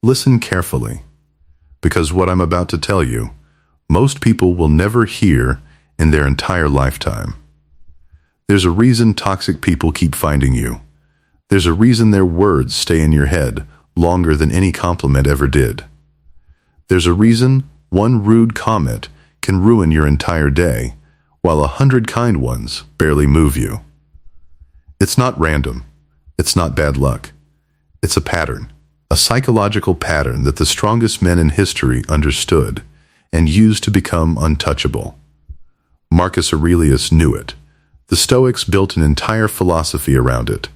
Listen carefully, because what I'm about to tell you, most people will never hear in their entire lifetime. There's a reason toxic people keep finding you. There's a reason their words stay in your head longer than any compliment ever did. There's a reason one rude comment can ruin your entire day, while 100 kind ones barely move you. It's not random. It's not bad luck. It's a pattern, a psychological pattern that the strongest men in history understood and used to become untouchable. Marcus Aurelius knew it. The Stoics built an entire philosophy around it.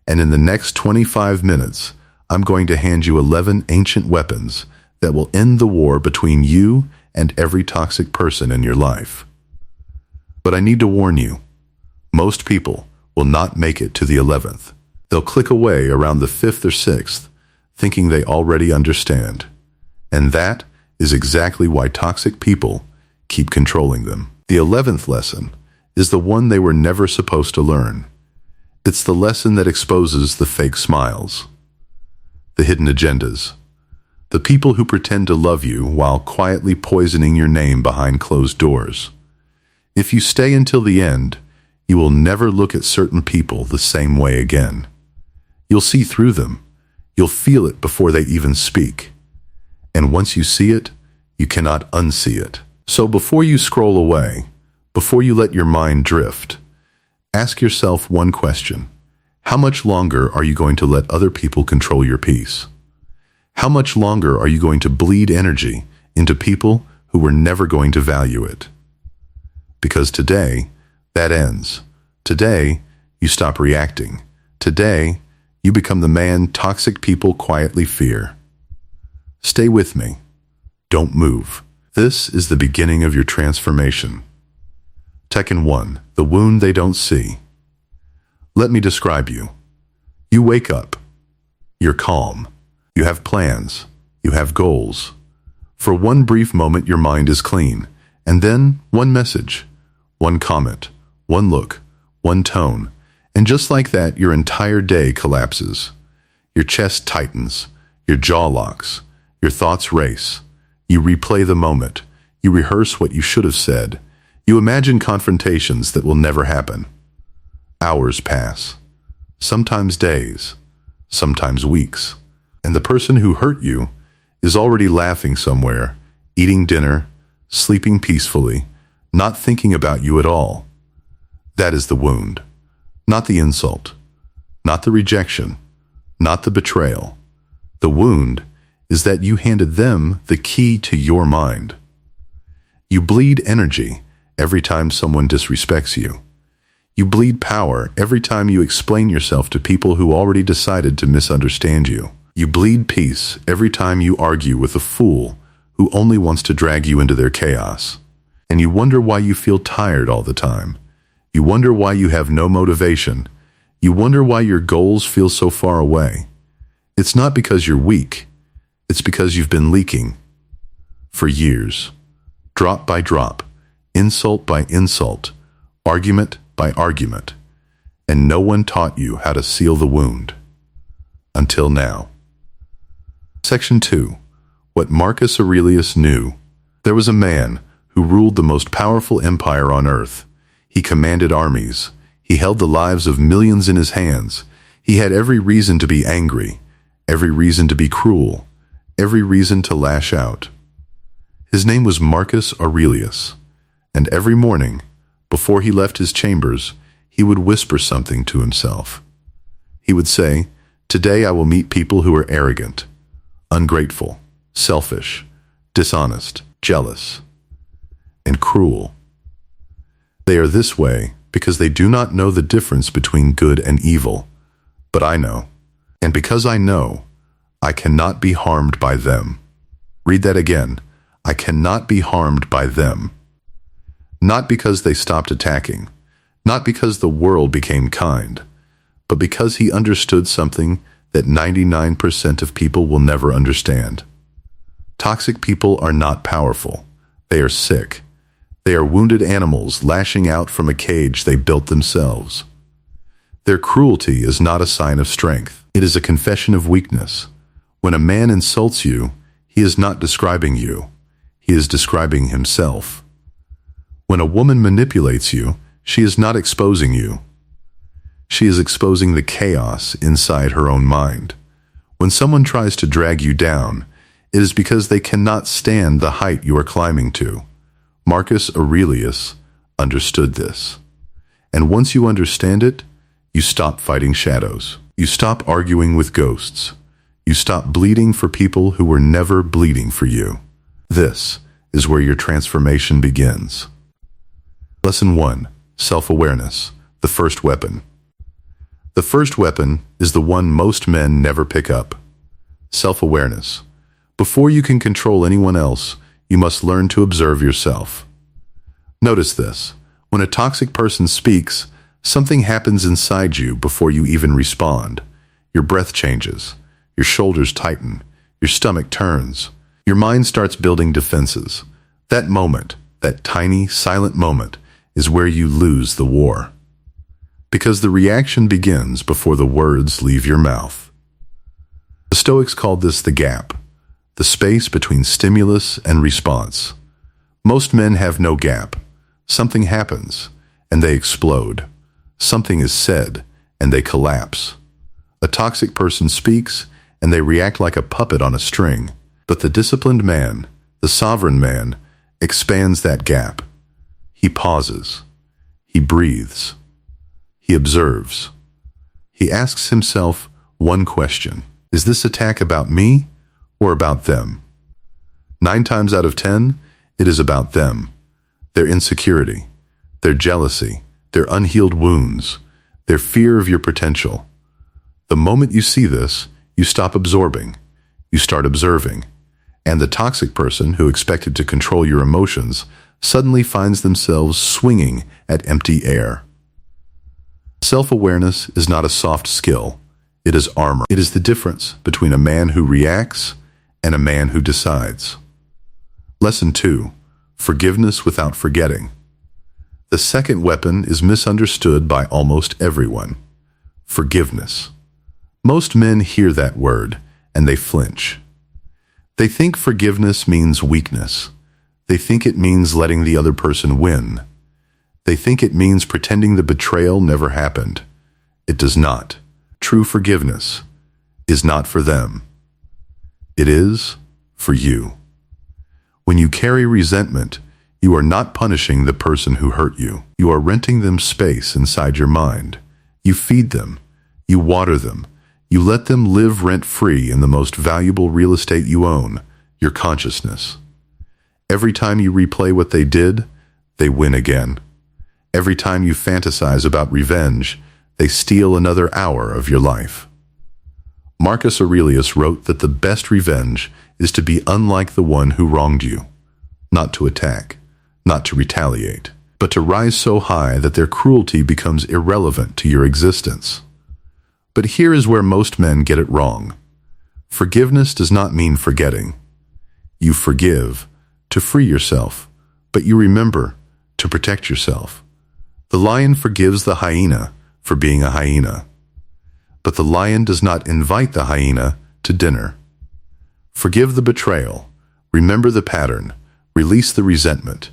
And in the next 25 minutes, I'm going to hand you 11 ancient weapons that will end the war between you and every toxic person in your life. But I need to warn you, most people will not make it to the 11th. They'll click away around the 5th or 6th, thinking they already understand. And that is exactly why toxic people keep controlling them. The 11th lesson is the one they were never supposed to learn. It's the lesson that exposes the fake smiles, the hidden agendas, the people who pretend to love you while quietly poisoning your name behind closed doors. If you stay until the end, you will never look at certain people the same way again. You'll see through them. You'll feel it before they even speak. And once you see it, you cannot unsee it. So before you scroll away, before you let your mind drift, ask yourself one question. How much longer are you going to let other people control your peace? How much longer are you going to bleed energy into people who were never going to value it? Because today, that ends. Today, you stop reacting. Today, you become the man toxic people quietly fear. Stay with me. Don't move. This is the beginning of your transformation. Tekken 1, the wound they don't see. Let me describe you. You wake up. You're calm. You have plans. You have goals. For one brief moment, your mind is clean. And then one message, one comment, one look, one tone. And just like that, your entire day collapses. Your chest tightens. Your jaw locks. Your thoughts race. You replay the moment. You rehearse what you should have said. You imagine confrontations that will never happen. Hours pass. Sometimes days. Sometimes weeks. And the person who hurt you is already laughing somewhere, eating dinner, sleeping peacefully, not thinking about you at all. That is the wound. Not the insult. Not the rejection. Not the betrayal. The wound is that you handed them the key to your mind. You bleed energy every time someone disrespects you. You bleed power every time you explain yourself to people who already decided to misunderstand you. You bleed peace every time you argue with a fool who only wants to drag you into their chaos. And you wonder why you feel tired all the time. You wonder why you have no motivation. You wonder why your goals feel so far away. It's not because you're weak. It's because you've been leaking for years. Drop by drop, insult by insult, argument by argument. And no one taught you how to seal the wound. Until now. Section 2. What Marcus Aurelius knew. There was a man who ruled the most powerful empire on earth. He commanded armies. He held the lives of millions in his hands. He had every reason to be angry, every reason to be cruel, every reason to lash out. His name was Marcus Aurelius, and every morning, before he left his chambers, he would whisper something to himself. He would say, "Today I will meet people who are arrogant, ungrateful, selfish, dishonest, jealous, and cruel. They are this way because they do not know the difference between good and evil. But I know. And because I know, I cannot be harmed by them." Read that again. I cannot be harmed by them. Not because they stopped attacking, not because the world became kind, but because he understood something that 99% of people will never understand. Toxic people are not powerful. They are sick. They are wounded animals lashing out from a cage they built themselves. Their cruelty is not a sign of strength. It is a confession of weakness. When a man insults you, he is not describing you. He is describing himself. When a woman manipulates you, she is not exposing you. She is exposing the chaos inside her own mind. When someone tries to drag you down, it is because they cannot stand the height you are climbing to. Marcus Aurelius understood this. And once you understand it, you stop fighting shadows. You stop arguing with ghosts. You stop bleeding for people who were never bleeding for you. This is where your transformation begins. Lesson 1. Self-awareness, the first weapon. The first weapon is the one most men never pick up. Self-awareness. Before you can control anyone else, you must learn to observe yourself. Notice this. When a toxic person speaks, something happens inside you before you even respond. Your breath changes. Your shoulders tighten. Your stomach turns. Your mind starts building defenses. That moment, that tiny, silent moment, is where you lose the war. Because the reaction begins before the words leave your mouth. The Stoics called this the gap, the space between stimulus and response. Most men have no gap. Something happens, and they explode. Something is said, and they collapse. A toxic person speaks, and they react like a puppet on a string. But the disciplined man, the sovereign man, expands that gap. He pauses. He breathes. He observes. He asks himself one question. Is this attack about me or about them? 9 times out of 10, it is about them. Their insecurity, their jealousy, their unhealed wounds, their fear of your potential. The moment you see this, you stop absorbing. You start observing. And the toxic person who expected to control your emotions suddenly finds themselves swinging at empty air. Self-awareness is not a soft skill. It is armor. It is the difference between a man who reacts and a man who decides. Lesson 2. Forgiveness without forgetting. The second weapon is misunderstood by almost everyone. Forgiveness. Most men hear that word, and they flinch. They think forgiveness means weakness. They think it means letting the other person win. They think it means pretending the betrayal never happened. It does not. True forgiveness is not for them. It is for you. When you carry resentment, you are not punishing the person who hurt you. You are renting them space inside your mind. You feed them. You water them. You let them live rent-free in the most valuable real estate you own, your consciousness. Every time you replay what they did, they win again. Every time you fantasize about revenge, they steal another hour of your life. Marcus Aurelius wrote that the best revenge is to be unlike the one who wronged you, not to attack, not to retaliate, but to rise so high that their cruelty becomes irrelevant to your existence. But here is where most men get it wrong. Forgiveness does not mean forgetting. You forgive to free yourself, but you remember to protect yourself. The lion forgives the hyena for being a hyena, but the lion does not invite the hyena to dinner. Forgive the betrayal, remember the pattern, release the resentment,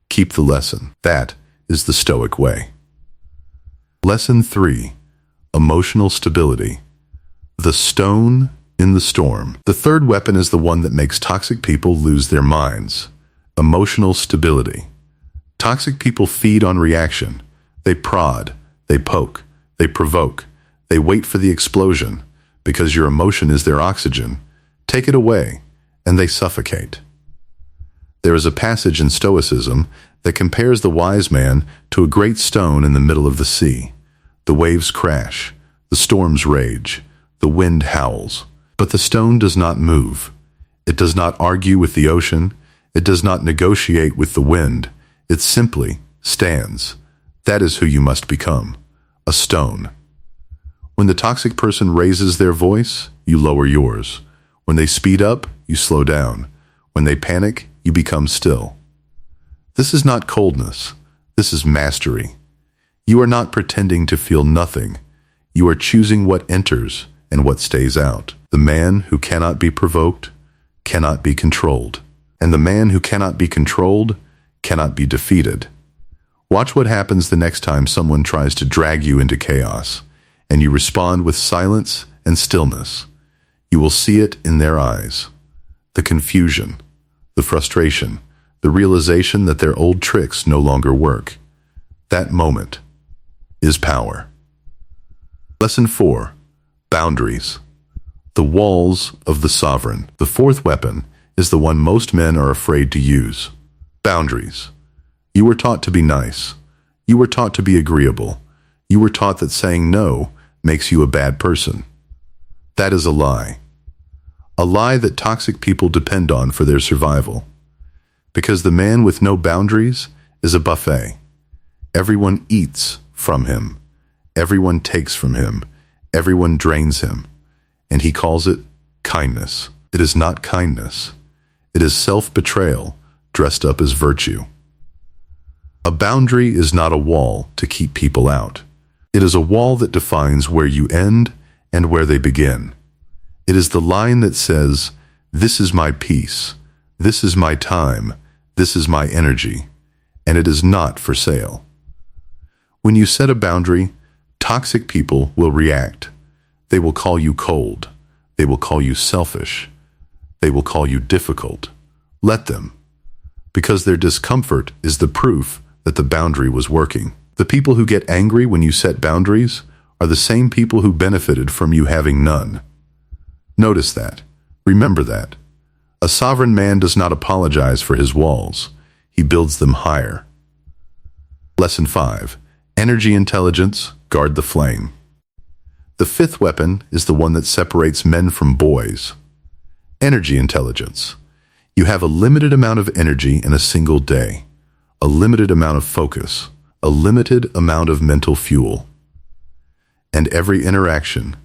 keep the lesson. That is the Stoic way. Lesson 3. Emotional stability. The stone in the storm. The third weapon is the one that makes toxic people lose their minds. Emotional stability. Toxic people feed on reaction. They prod, they poke, they provoke, they wait for the explosion. Because your emotion is their oxygen, take it away, and they suffocate. There is a passage in Stoicism that compares the wise man to a great stone in the middle of the sea. The waves crash, the storms rage, the wind howls, but the stone does not move. It does not argue with the ocean. It does not negotiate with the wind. It simply stands. That is who you must become, a stone. When the toxic person raises their voice, you lower yours. When they speed up, you slow down. When they panic, you become still. This is not coldness. This is mastery. You are not pretending to feel nothing. You are choosing what enters and what stays out. The man who cannot be provoked cannot be controlled, and the man who cannot be controlled cannot be defeated. Watch what happens the next time someone tries to drag you into chaos, and you respond with silence and stillness. You will see it in their eyes. The confusion, the frustration, the realization that their old tricks no longer work. That moment is power. Lesson 4. Boundaries. The walls of the sovereign. The fourth weapon is the one most men are afraid to use. Boundaries. You were taught to be nice. You were taught to be agreeable. You were taught that saying no makes you a bad person. That is a lie. A lie that toxic people depend on for their survival. Because the man with no boundaries is a buffet. Everyone eats from him. Everyone takes from him. Everyone drains him. And he calls it kindness. It is not kindness. It is self-betrayal dressed up as virtue. A boundary is not a wall to keep people out. It is a wall that defines where you end and where they begin. It is the line that says, "This is my peace, this is my time, this is my energy," and it is not for sale. When you set a boundary, toxic people will react. They will call you cold. They will call you selfish. They will call you difficult. Let them, because their discomfort is the proof that the boundary was working. The people who get angry when you set boundaries are the same people who benefited from you having none. Notice that. Remember that. A sovereign man does not apologize for his walls. He builds them higher. Lesson 5. Energy intelligence, guard the flame. The fifth weapon is the one that separates men from boys. Energy intelligence. You have a limited amount of energy in a single day, a limited amount of focus, a limited amount of mental fuel. And every interaction,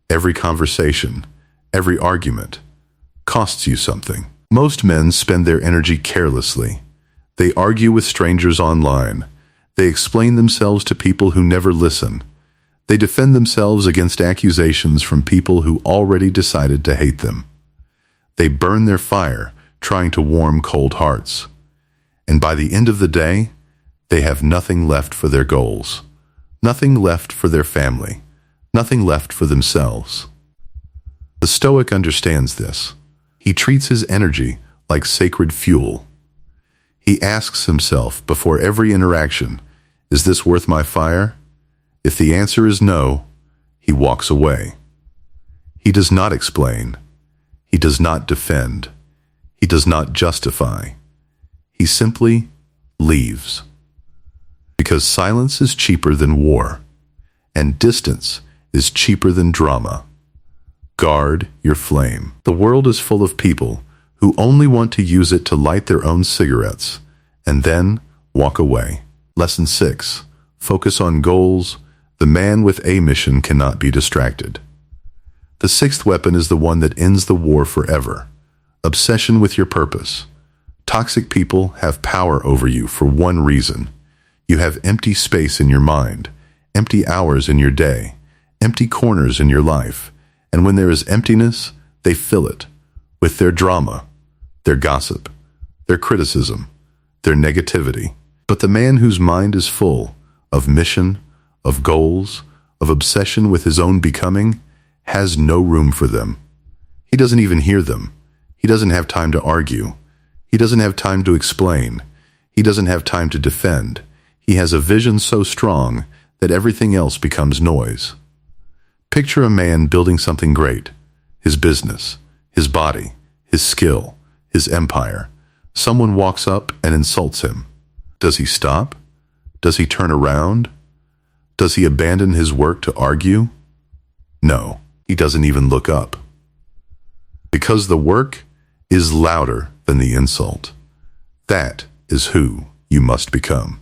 every conversation, every argument costs you something. Most men spend their energy carelessly. They argue with strangers online. They explain themselves to people who never listen. They defend themselves against accusations from people who already decided to hate them. They burn their fire trying to warm cold hearts. And by the end of the day, they have nothing left for their goals, nothing left for their family, nothing left for themselves. The Stoic understands this. He treats his energy like sacred fuel. He asks himself before every interaction, "Is this worth my fire?" If the answer is no, he walks away. He does not explain. He does not defend. He does not justify. He simply leaves. Because silence is cheaper than war, and distance is cheaper than drama. Guard your flame. The world is full of people who only want to use it to light their own cigarettes, and then walk away. Lesson 6. Focus on goals. The man with a mission cannot be distracted. The sixth weapon is the one that ends the war forever. Obsession with your purpose. Toxic people have power over you for one reason. You have empty space in your mind, empty hours in your day, empty corners in your life, and when there is emptiness, they fill it with their drama, their gossip, their criticism, their negativity. But the man whose mind is full of mission, of goals, of obsession with his own becoming, has no room for them. He doesn't even hear them. He doesn't have time to argue. He doesn't have time to explain. He doesn't have time to defend. He has a vision so strong that everything else becomes noise. Picture a man building something great, his business, his body, his skill, his empire. Someone walks up and insults him. Does he stop? Does he turn around? Does he abandon his work to argue? No, he doesn't even look up. Because the work is louder than the insult. That is who you must become.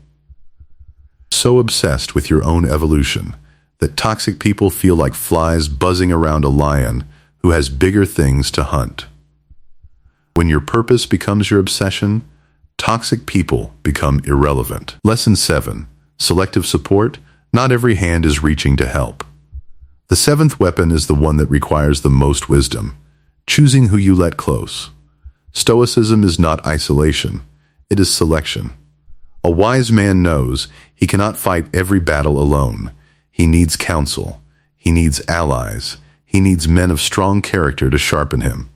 So obsessed with your own evolution that toxic people feel like flies buzzing around a lion who has bigger things to hunt. When your purpose becomes your obsession, toxic people become irrelevant. Lesson 7. Selective support. Not every hand is reaching to help. The seventh weapon is the one that requires the most wisdom, choosing who you let close. Stoicism is not isolation, it is selection. A wise man knows he cannot fight every battle alone. He needs counsel, he needs allies, he needs men of strong character to sharpen him.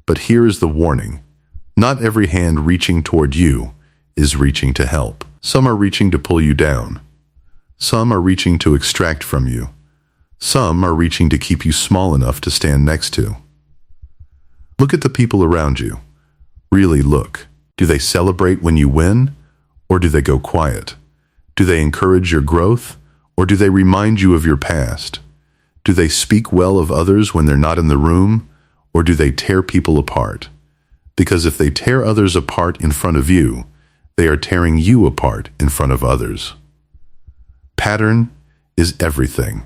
But here is the warning. Not every hand reaching toward you is reaching to help. Some are reaching to pull you down. Some are reaching to extract from you. Some are reaching to keep you small enough to stand next to. Look at the people around you. Really look. Do they celebrate when you win, or do they go quiet? Do they encourage your growth, or do they remind you of your past? Do they speak well of others when they're not in the room, or do they tear people apart? Because if they tear others apart in front of you, they are tearing you apart in front of others. Pattern is everything.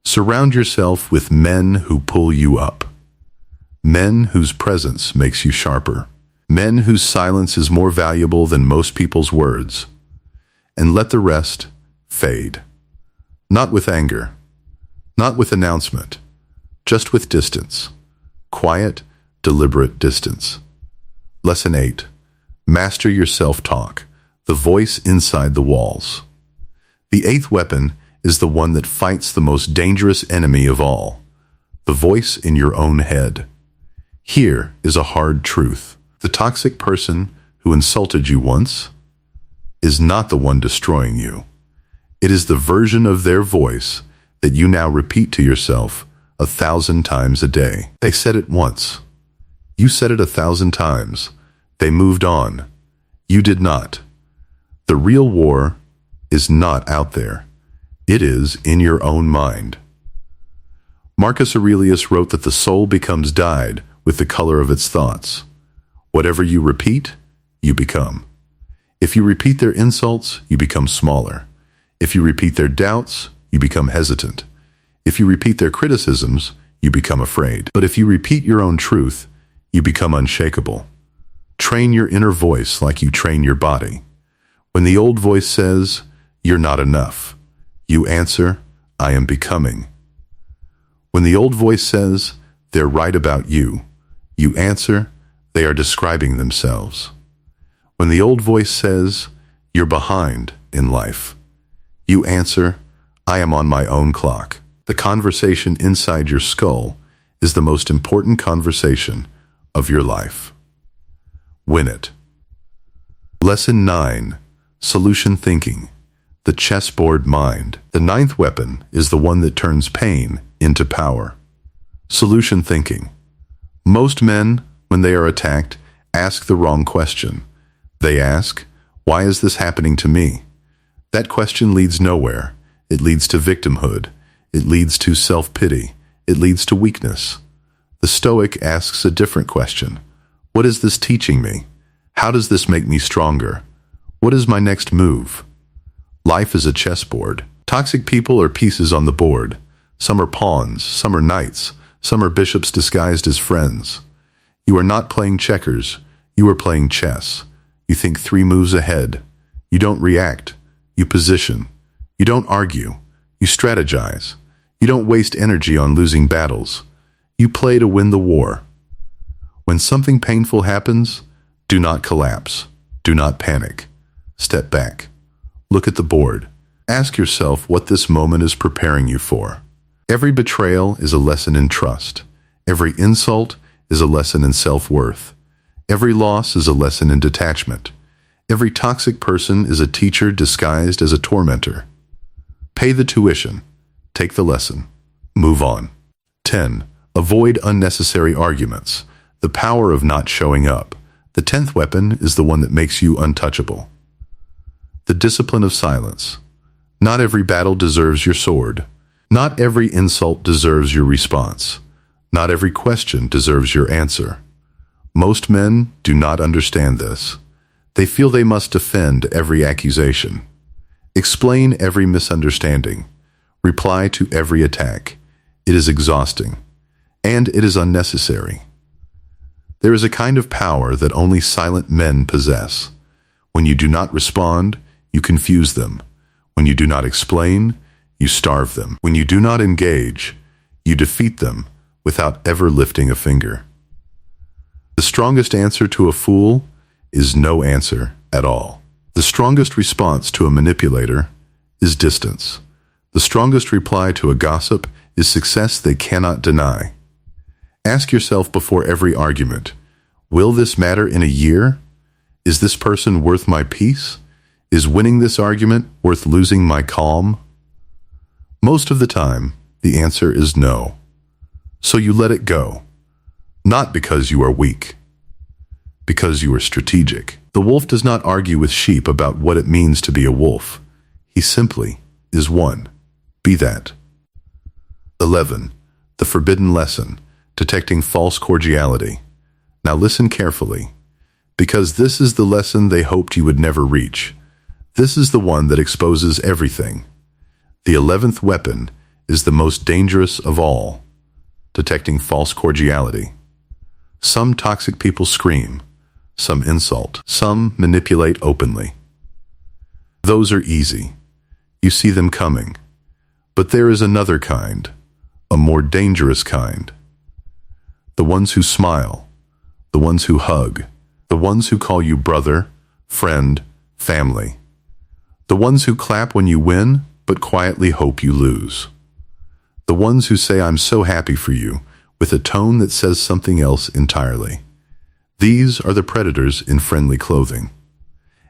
Surround yourself with men who pull you up. Men whose presence makes you sharper. Men whose silence is more valuable than most people's words. And let the rest fade. Not with anger. Not with announcement. Just with distance. Quiet, deliberate distance. Lesson 8. Master your self-talk, the voice inside the walls. The eighth weapon is the one that fights the most dangerous enemy of all, the voice in your own head. Here is a hard truth. The toxic person who insulted you once is not the one destroying you. It is the version of their voice that you now repeat to yourself 1,000 times a day. They said it once. You said it 1,000 times. They moved on. You did not. The real war is not out there. It is in your own mind. Marcus Aurelius wrote that the soul becomes dyed with the color of its thoughts. Whatever you repeat, you become. If you repeat their insults, you become smaller. If you repeat their doubts, you become hesitant. If you repeat their criticisms, you become afraid. But if you repeat your own truth, you become unshakable. Train your inner voice like you train your body. When the old voice says, "You're not enough," you answer, "I am becoming." When the old voice says, "They're right about you," you answer, "They are describing themselves." When the old voice says, "You're behind in life," you answer, "I am on my own clock." The conversation inside your skull is the most important conversation of your life. Win it. Lesson 9. Solution thinking. The chessboard mind. The ninth weapon is the one that turns pain into power. Solution thinking. Most men, when they are attacked, ask the wrong question. They ask, "Why is this happening to me?" That question leads nowhere. It leads to victimhood. It leads to self-pity. It leads to weakness. The Stoic asks a different question. What is this teaching me? How does this make me stronger? What is my next move? Life is a chessboard. Toxic people are pieces on the board. Some are pawns, some are knights, some are bishops disguised as friends. You are not playing checkers. You are playing chess. You think 3 moves ahead. You don't react. You position. You don't argue. You strategize. You don't waste energy on losing battles. You play to win the war. When something painful happens, do not collapse. Do not panic. Step back. Look at the board. Ask yourself what this moment is preparing you for. Every betrayal is a lesson in trust. Every insult is a lesson in self-worth. Every loss is a lesson in detachment. Every toxic person is a teacher disguised as a tormentor. Pay the tuition. Take the lesson. Move on. 10. Avoid unnecessary arguments. The power of not showing up. The 10th weapon is the one that makes you untouchable. The discipline of silence. Not every battle deserves your sword. Not every insult deserves your response. Not every question deserves your answer. Most men do not understand this. They feel they must defend every accusation, explain every misunderstanding, reply to every attack. It is exhausting, and it is unnecessary. There is a kind of power that only silent men possess. When you do not respond, you confuse them. When you do not explain, you starve them. When you do not engage, you defeat them without ever lifting a finger. The strongest answer to a fool is no answer at all. The strongest response to a manipulator is distance. The strongest reply to a gossip is success they cannot deny. Ask yourself before every argument, will this matter in a year? Is this person worth my peace? Is winning this argument worth losing my calm? Most of the time, the answer is no. So you let it go. Not because you are weak, because you are strategic. The wolf does not argue with sheep about what it means to be a wolf. He simply is one. Be that. 11. The forbidden lesson, detecting false cordiality. Now listen carefully, because this is the lesson they hoped you would never reach. This is the one that exposes everything. The 11th weapon is the most dangerous of all, detecting false cordiality. Some toxic people scream, some insult, some manipulate openly. Those are easy. You see them coming. But there is another kind, a more dangerous kind. The ones who smile, the ones who hug, the ones who call you brother, friend, family. The ones who clap when you win, but quietly hope you lose. The ones who say, "I'm so happy for you," with a tone that says something else entirely. These are the predators in friendly clothing.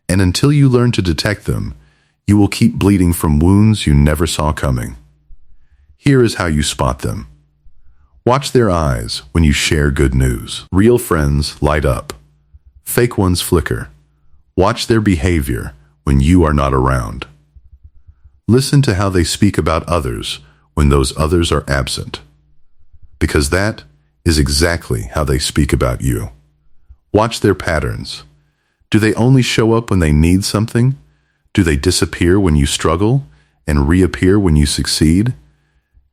And until you learn to detect them, you will keep bleeding from wounds you never saw coming. Here is how you spot them. Watch their eyes when you share good news. Real friends light up. Fake ones flicker. Watch their behavior when you are not around. Listen to how they speak about others when those others are absent. Because that is exactly how they speak about you. Watch their patterns. Do they only show up when they need something? Do they disappear when you struggle and reappear when you succeed?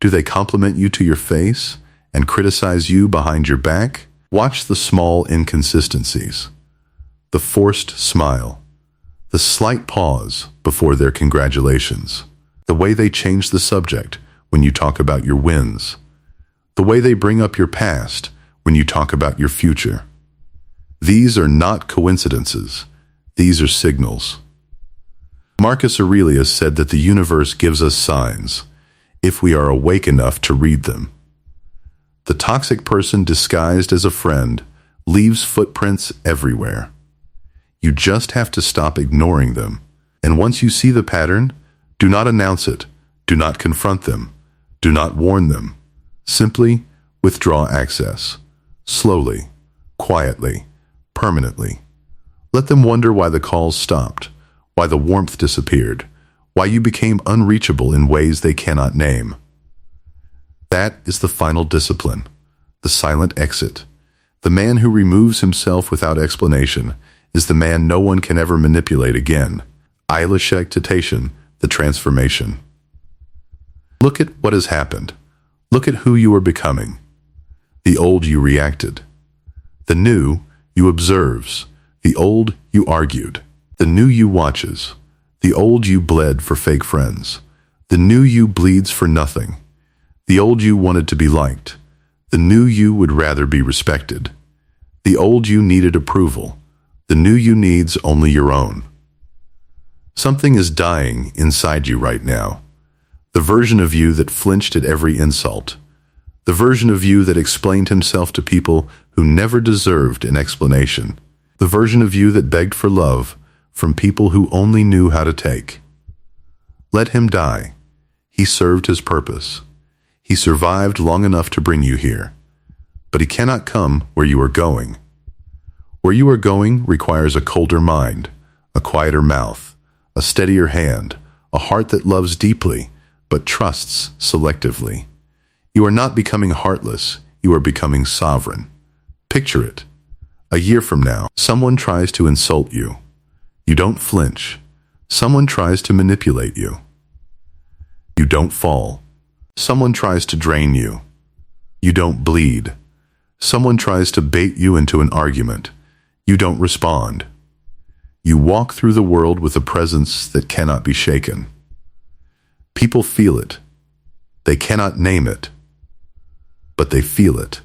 Do they compliment you to your face and criticize you behind your back? Watch the small inconsistencies. The forced smile. The slight pause before their congratulations. The way they change the subject when you talk about your wins. The way they bring up your past when you talk about your future. These are not coincidences. These are signals. Marcus Aurelius said that the universe gives us signs if we are awake enough to read them. The toxic person disguised as a friend leaves footprints everywhere. You just have to stop ignoring them. And once you see the pattern, do not announce it. Do not confront them. Do not warn them. Simply withdraw access. Slowly, quietly, permanently. Let them wonder why the calls stopped, why the warmth disappeared, why you became unreachable in ways they cannot name. That is the final discipline, the silent exit. The man who removes himself without explanation is the man no one can ever manipulate again. Epictetus, the transformation. Look at what has happened. Look at who you are becoming. The old you reacted. The new you observes. The old you argued. The new you watches. The old you bled for fake friends. The new you bleeds for nothing. The old you wanted to be liked. The new you would rather be respected. The old you needed approval. The new you needs only your own. Something is dying inside you right now. The version of you that flinched at every insult. The version of you that explained himself to people who never deserved an explanation. The version of you that begged for love from people who only knew how to take. Let him die. He served his purpose. He survived long enough to bring you here. But he cannot come where you are going. Where you are going requires a colder mind, a quieter mouth, a steadier hand, a heart that loves deeply, but trusts selectively. You are not becoming heartless, you are becoming sovereign. Picture it. A year from now, someone tries to insult you. You don't flinch. Someone tries to manipulate you. You don't fall. Someone tries to drain you. You don't bleed. Someone tries to bait you into an argument. You don't respond. You walk through the world with a presence that cannot be shaken. People feel it. They cannot name it, but they feel it.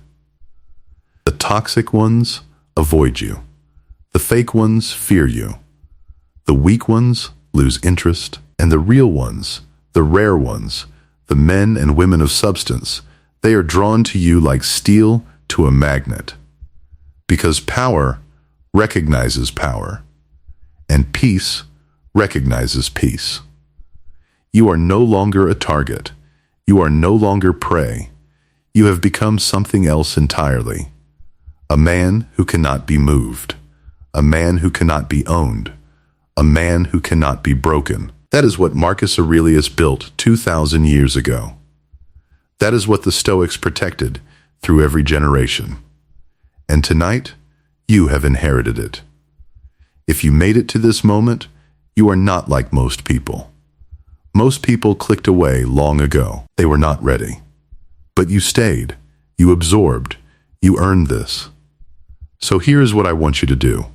The toxic ones avoid you. The fake ones fear you. The weak ones lose interest, and the real ones, the rare ones, the men and women of substance, they are drawn to you like steel to a magnet. Because power recognizes power, and peace recognizes peace. You are no longer a target. You are no longer prey. You have become something else entirely. A man who cannot be moved. A man who cannot be owned. A man who cannot be broken. That is what Marcus Aurelius built 2,000 years ago. That is what the Stoics protected through every generation. And tonight, you have inherited it. If you made it to this moment, you are not like most people. Most people clicked away long ago. They were not ready. But you stayed. You absorbed. You earned this. So here is what I want you to do.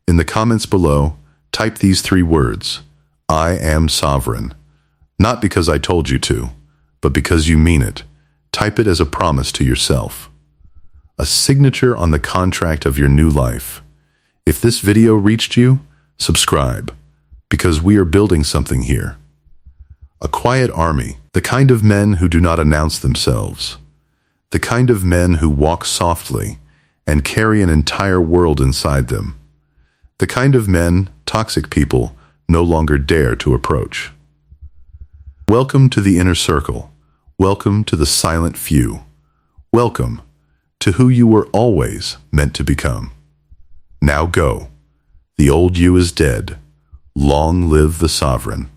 In the comments below, type these 3 words. I am sovereign. Not because I told you to, but because you mean it. Type it as a promise to yourself. A signature on the contract of your new life. If this video reached you, subscribe, because we are building something here. A quiet army, the kind of men who do not announce themselves. The kind of men who walk softly and carry an entire world inside them. The kind of men toxic people no longer dare to approach. Welcome to the inner circle. Welcome to the silent few. Welcome to who you were always meant to become. Now go. The old you is dead. Long live the sovereign.